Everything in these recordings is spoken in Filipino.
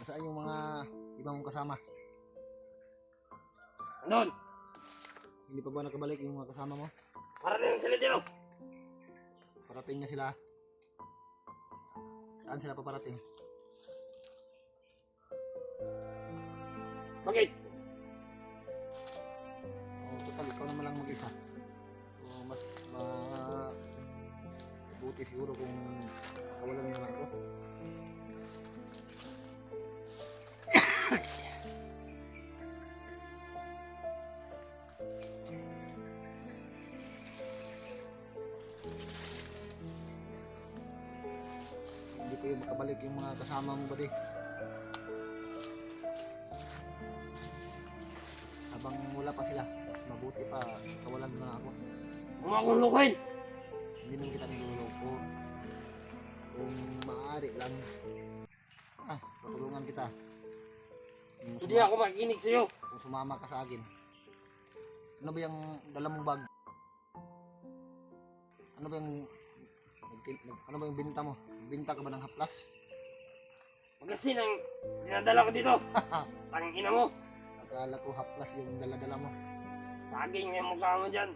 Saan yung mga ibang mong kasama? Andun! Hindi pa ba nakabalik yung mga kasama mo? Parating sila dito! Parating na sila. Saan sila paparating? Bakit? Total, ikaw naman lang mag-isa. So, mas mabuti siguro kung kawalan mo lang ako. Hindi ko yung makabalik yung mga kasama mo ba di? Habang wala pa sila, mas mabuti pa kawalan mo lang ako. Huwag mo akong lukuhin! Hindi naman kita niloloko. Kung maaari lang, patulungan kita. Hindi ako makikinig sa'yo! Kung sumama ka sa akin. Ano ba yung dala mong bag? Ano ba yung binta mo? Binta ka ba ng haplas? Magasin ang dinadala ko dito! Tanging ina mo! Akala ko haplas yung dala-dala mo. Saging yung mukha mo dyan!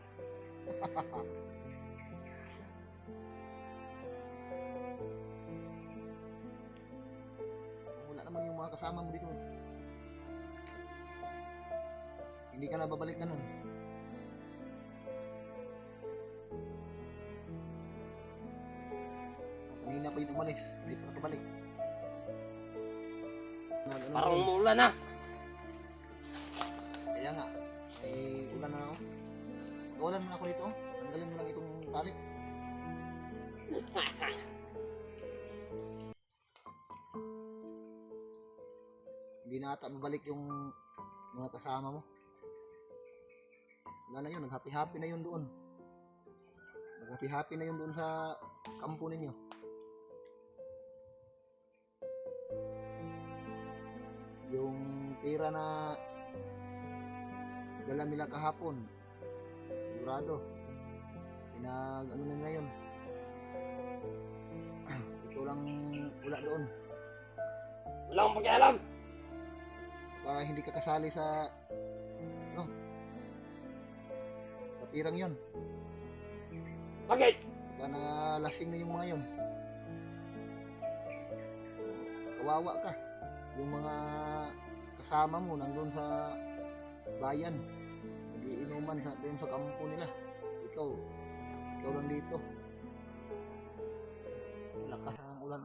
Wala naman yung mga kasama mo dito. Hindi ka na babalik na nun. Kanina pa yung umalis. Hindi pa nakabalik. Parang umuulan na! Kaya nga, may ulan na ako. Ulan na ako dito. Tanggalin mo lang itong tali. Hindi na ata mabalik yung mga kasama mo. Wala na yun, nag-happy-happy na yun doon. Nag-happy-happy na yun doon sa kampo ninyo. Yung pera na dala nila kahapon, sigurado ano na yun. Ito lang wala doon. Wala akong pakialam! Baka hindi ka kasali sa sa pirang yon. Bakit? Baka nalasing na yung mga yon. Kawawa ka. Yung mga kasama mo nandun sa bayan, nagiinuman doon sa kampo nila. Ikaw lang dito. Lakas ng ulan.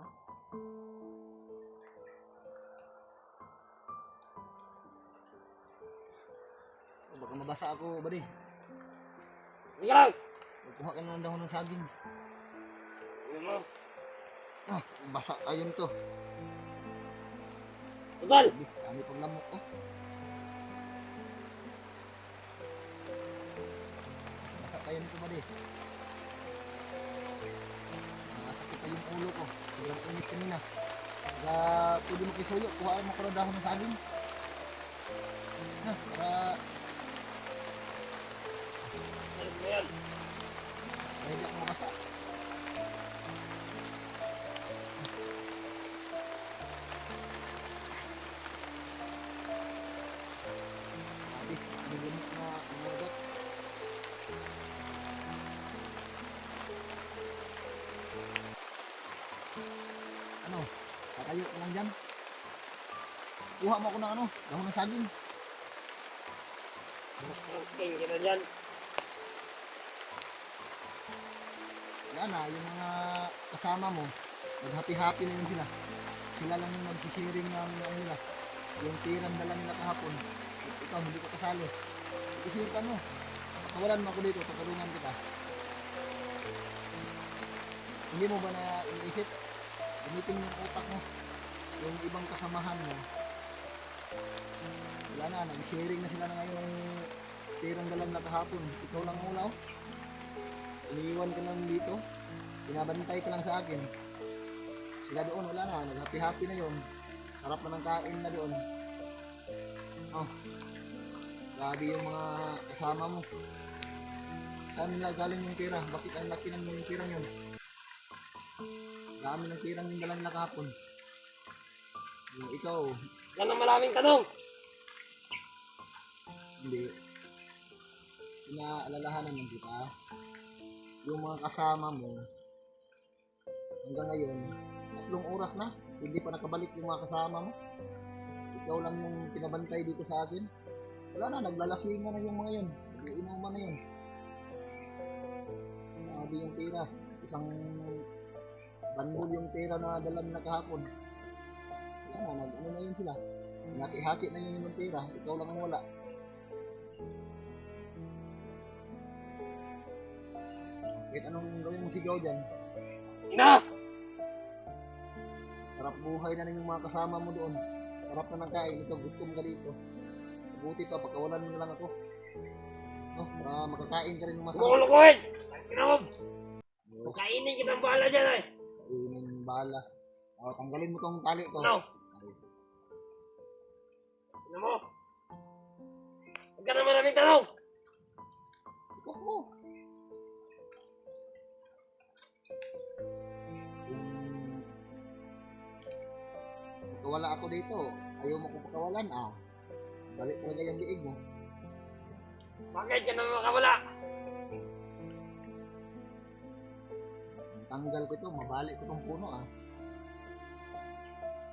Baka mabasa ako, buddy. Sige lang! Kuha ka na ng dahon ng saging. Ano mo? Basa tayo nito. Total! Dami pang lamok, oh. Basa tayo nito, buddy. Nakasakit pa yung ulo ko. Sobrang init kanina. Kaya pwede mo kisuyo. Kuha mo ko ng dahon ng saging. Para Sarap mo yan! hindi ako mabasa. Sabi, nilimit na umagat. Ano? Tatayo ka lang dyan? Kuha mo ako ng dahon ng saging. Masangking kita dyan! Wala na, yung mga kasama mo, nag-happy-happy na yun sila. Sila lang yung nag-sharing ng nila. Yung tirang dala nila kahapon. Ikaw, hindi ka kasali. Isipan mo. Pakawalan mo ako dito, tutulungan kita. Hindi mo ba na iniisip? Gamitin mo yung utak mo. Yung ibang kasamahan mo. Wala na, nag-sharing na sila na ngayon ng tirang dala nila kahapon. Ikaw lang ang ulaw. Iniiwan ka lang dito. Pinabantay ka lang sa akin. Sila doon, wala na. Nag-happy-happy na yun. Sarap na ng kain na doon. Grabe yung mga kasama mo. Saan nila galing yung tira? Bakit ang laki ng yung tirang yun? Dami ng tirang yung dala nila kahapon. Ikaw, Yan ang maraming tanong. hindi. Pinaalalahanan ng kita. Yung mga kasama mo, hanggang ngayon, 3 oras na. Hindi pa nakabalik yung mga kasama mo. Ikaw lang yung pinabantay dito sa akin. Wala na, naglalasingan na yung mga yun. Nag-iinuman na yun. Sabi yung pera. Isang bandol yung pera na dalang na kahapon. Wala na, nag-ano na yun sila. Hati-hati na yun yung pera. Ikaw lang ang wala. Kahit anong gawin mong sigaw dyan, Ina! sarap buhay na rin yung mga kasama mo doon. Sarap na ng kain. Ikaw gutom ka dito. Mabuti pa, pagkawalan mo na lang ako. No, para makakain ka rin ng masarap. Kukulukuhin! Kinom! Kainin kita ang bahala dyan eh. Kainin yung bala. O, tanggalin mo tong tali ko. Ano? Ano mo? Huwag ka na maraming tanong. Ikaw mo. Kung wala ako dito, ayaw mo kong pakawalan, balik talaga yung liig mo. Bakit ka na makawala? Tanggal ko ito, mabalik ko tong puno,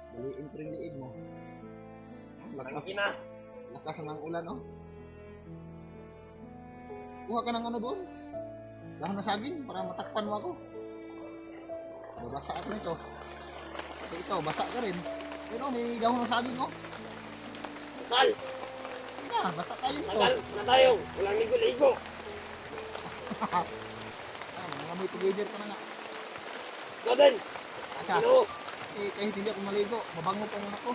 Baliin ko rin liig mo. Lakas, Tangki na. lakas ng ulan, Kuha ka ng ano doon. Dahon na saging para matakpan mo ako. Babasa ako nito. Kasi ito, basa ka rin. Pero may dahon ng saging, Tal! Basa tayo nito. Tagal na tayo. Walang ligo-ligo. Mga may together ka na nga. Ikaw din. Asa, Ano? kahit hindi ako maligo, mabango pa naman ako.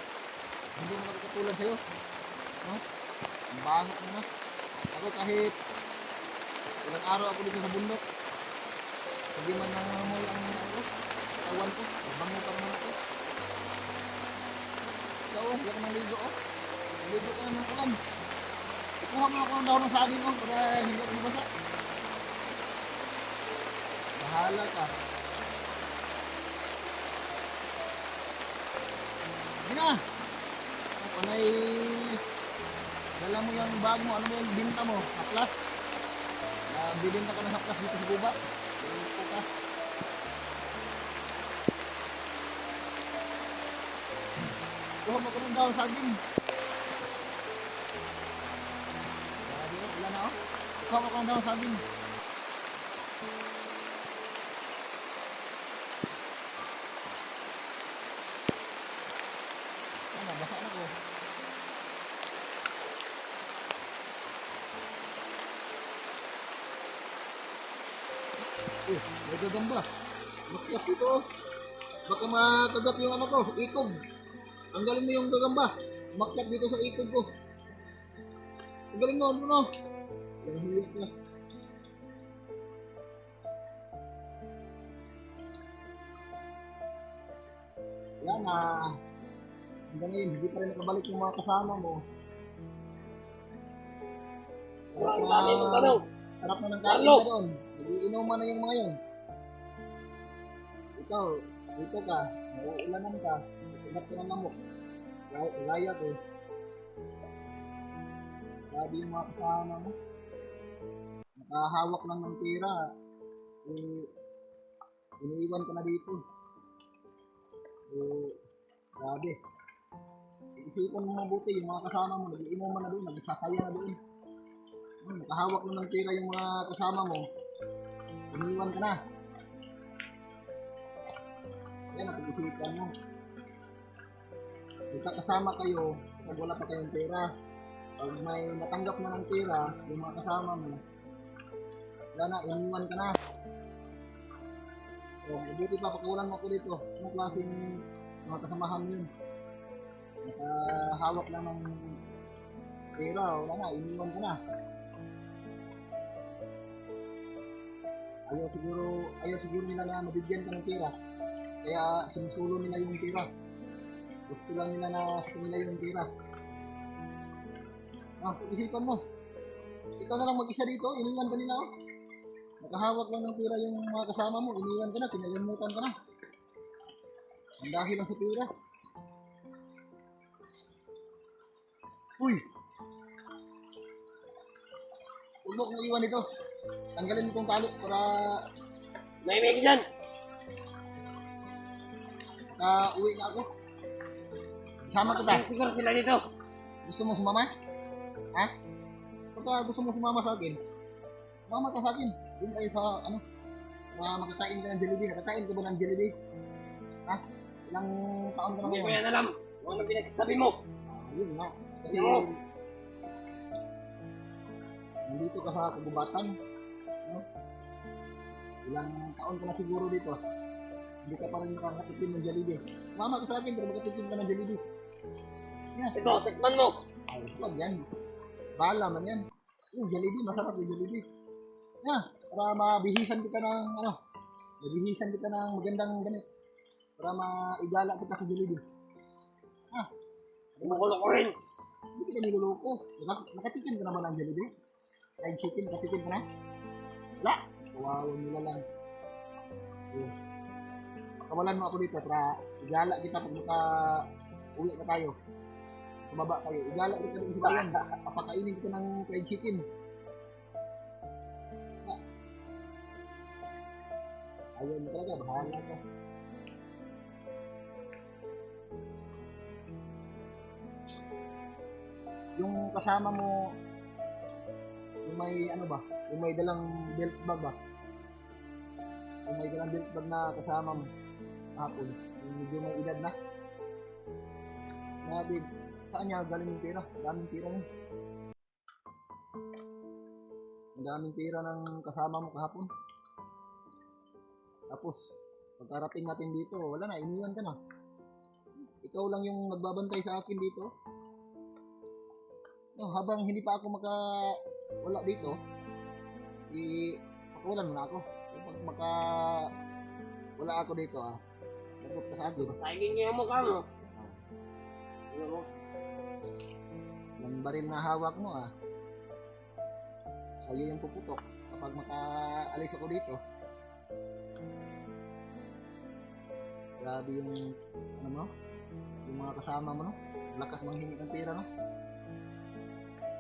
Hindi naman ako katulad sa'yo. No? Ang bango ko na. Ako kahit ilang araw ako dito sa bundok. Hindi man nangangamoy ang katawan ko. Mabango pa naman ako. Ikaw, hindi ako maligo, Maligo ka naman ulan. Ikuha mo ako ng dahon ng saging, para hindi ako mabasa. Bahala ka. Hindi na. Panay, dala mo yung bag mo, ano mo yung binta mo, haplas. Bibinta ka ng haplas dito sa gubat. Ito ka. Kuha mo ko ng dahon saging. Grabe, wala na, Kuha mo ko ng dahon saging. Basa na ko. May gagamba. Makiyak dito, Baka makagat yung ano ko, ikog. Tanggalin mo yung gagamba. Makiyak dito sa ikog ko. Tanggalin mo, ano? Yung hiyak na. Yan na. Hanggang ngayon, hindi pa rin nakabalik yung mga kasama mo. Walang dami ng tanong. Sarap na ng kain Carlo! na doon. Nagiinuman na yung mga yun. Ikaw, dito ka. Nauulanan ka. Sarap ka ng lamok. Laya ko. Sabi yung mga kasama mo. Nakahawak lang ng pera. Iniiwan ka na dito. Grabe. Isipan mo mabuti yung mga kasama mo. Nagiinuman na doon. Nagsasaya na doon. Nakahawak lang ng pera yung mga kasama mo. Iniwan ka na. Yan ang pag-isipan mo. Magkakasama kayo pag wala pa kayong pera. Pag may natanggap mo ng pera, yung mga kasama mo, wala na, iniwan ka na. So, mabuti pa, pakawalan mo ako dito. Anong klaseng mga kasamahan mo yun? Nakahawak lang ng pera, wala na, iniwan ka na. Ayaw siguro nila na mabigyan ka ng pera. Kaya sinusulo nila yung pera. Gusto lang nila na sa kanila yung pera. Pag-isipan mo. Ikaw na lang mag-isa dito, iniwan ka nila. Nakahawak lang ng pera yung mga kasama mo, iniwan ka na, kinalimutan ka na. Ang dahil lang sa pera. Uy! Huwag mo kong iwan ito. Tanggalin mo itong tali para May dyan. uwi na ako. Sama kita. Siguro sila dito. Gusto mo sumama? Ha? Pagka gusto mo sumama sa akin, sumama ka sa akin. Doon tayo sa, para makakain ka ng Jollibee. Nakakain ka ba ng Jollibee? Ha? Ilang taon ka na Hindi ko ngayon? yan alam. Kung ano pinagsasabi mo. Yun nga. Kasi, Ano? nandito ka sa kagubatan. No? Ilang taon ka na siguro dito. Hindi ka pa rin nakakatikim ng Jollibee. Sumama ka sa akin para makatikim ka ng Jollibee. Ito, tikman mo. Ay, wag yan. Bahala man yan. Yung Jollibee, masarap yung Jollibee. Para mabihisan kita ng, mabihisan kita ng magandang ganit. Para maigala kita sa Jollibee. Kumukulo ko rin. Hindi kita niluloko. Nakatikim ka naman ng Jollibee? Fried chicken, nakatikim ka na? Wala. Kawawan nila lang. Ayun. Pakawalan mo ako dito para igala kita pag uwi na tayo. Tumaba tayo. Igala kita dito sa bayan. Papakainin kita ng fried chicken. Ayaw mo talaga, bahala ka. Yung kasama mo, yung may yung may dalang belt bag ba? Yung may dalang belt bag na kasama mo, hapon, yung medyo may edad na. Nabi, saan niya galing yung pera? Daming pera yun. Ang daming pera ng kasama mo kahapon. Tapos, pagkarating natin dito, wala na, iniwan ka na. Ikaw lang yung nagbabantay sa akin dito. No, habang hindi pa ako wala dito, pakawalan mo na ako. Pag wala ako dito, lagot ka sa akin. Masagin niya yung mukha mo. Ano mo? Yung baril na hawak mo, sa'yo yung puputok kapag makaalis ako dito. Grabe yung, yung mga kasama mo, no? Lakas manghingi ng pera, no?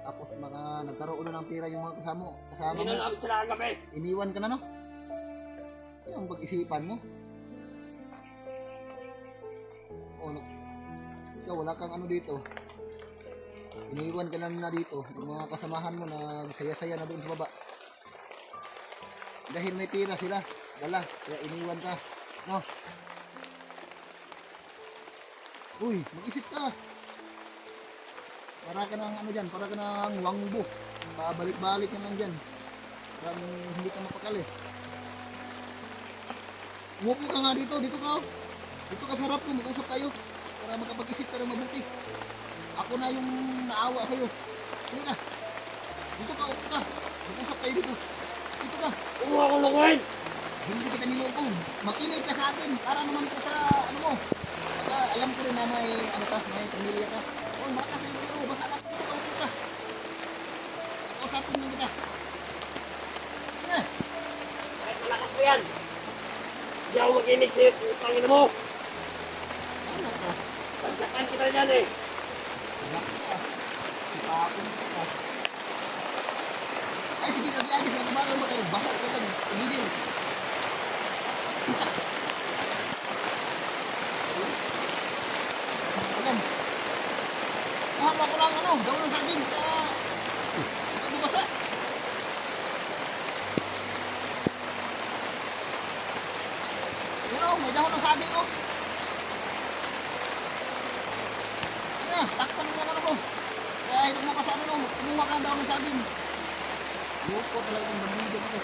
Tapos nagkaroon na ng pera yung mga kasama mo. Inalam sila kagabi. Iniwan ka na, no? Yung pag-isipan mo. Ikaw, wala kang dito. Iniwan ka na dito. Yung mga kasamahan mo na saya-saya na doon sa baba. Dahil may pera sila. Dala. Kaya iniwan ka. No? Uy, mag-isip ka. Para ka ng para ka ng wangbo. Pabalik-balik ka lang dyan. Parang hindi ka mapakali. Umupo ka nga dito. Dito ka. Dito ka sa harap ko. Mag-usap tayo. Para makapag-isip ka rin mabuti. Ako na yung naawa sa'yo. Dito ka. Dito ka. Upo ka. Mag-usap tayo dito. Dito ka. Kumuha ko lukuhin. Hindi kita niloko. Makinig ka sa akin. Para naman ko sa mo. Saka alam ko rin na may may pamilya ka. Oh, baka sa iyo. Basta na dito ka. Upo ka. Kausapin lang kita. Kahit malakas mo yan. Hindi ako makinig sa'yo. Pangin mo. Ano ka? Pagsakan kita dyan eh. Anak ka. Sipapin ka. Ay, sige, lagi-lagi. Sige, kumagal ba kayo? Baka ka lang. Tumigil. Alam. Kuha ko lang daw ng saging. Bukasa. May dahon ng saging, takpan mo yung mo. Kaya hindi mo ka sa kumuha ka daw ng saging. Loko talaga yung damigin ito.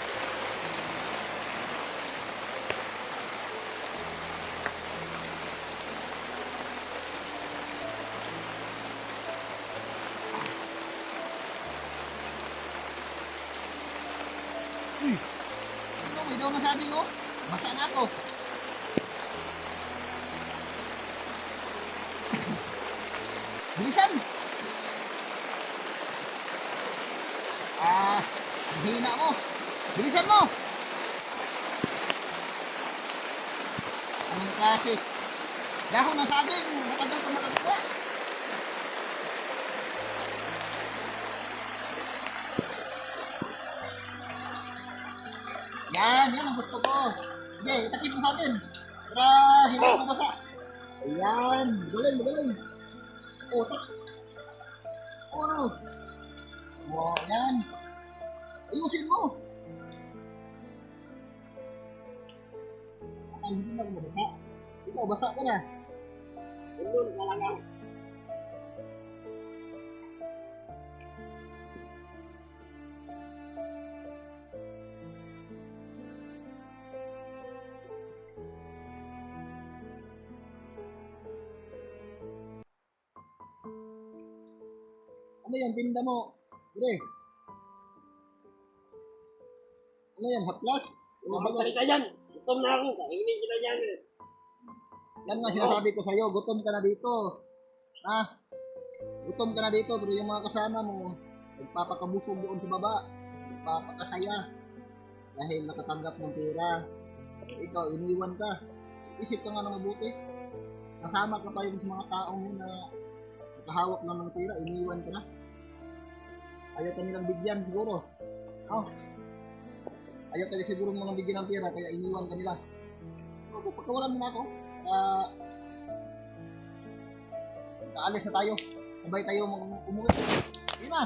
Uy! May daw ng saging, Basa na ako. Bilisan! Hina mo! Bilisan mo! Anong klase? Dahon ng saging! Matagal ka makagawa! Yan ang gusto ko. Sige, itakip mo sa akin. Para hindi Oh. mo basa. Ayan, magaling. Oh, tak. Oh. Oh, yan. Ayusin mo. Ang hindi na basa. Ikaw, basa ka na. Doon, talaga. Ano yan, tinda mo? Dire. Ano yan, haplas? Huwag magsalita dyan. Gutom na ako. Kainin kita dyan. Yan nga sinasabi ko sa'yo, gutom ka na dito. Ha? Gutom ka na dito, pero yung mga kasama mo, nagpapakabusog doon sa baba. Nagpapakasaya. Dahil nakatanggap ng pera. Ikaw, iniwan ka. Isip ka nga na mabuti. Kasama ka pa yung sa mga taong na nakahawak lang ng pera, iniwan ka na. Ayaw ka nilang bigyan siguro. Oh. Ayaw ka siguro mga bigyan ng pera, kaya iniwan ka nila. Ako, pagkawalan mo na ako. Kaalis na tayo. Sabay tayo umuwi. Yun na.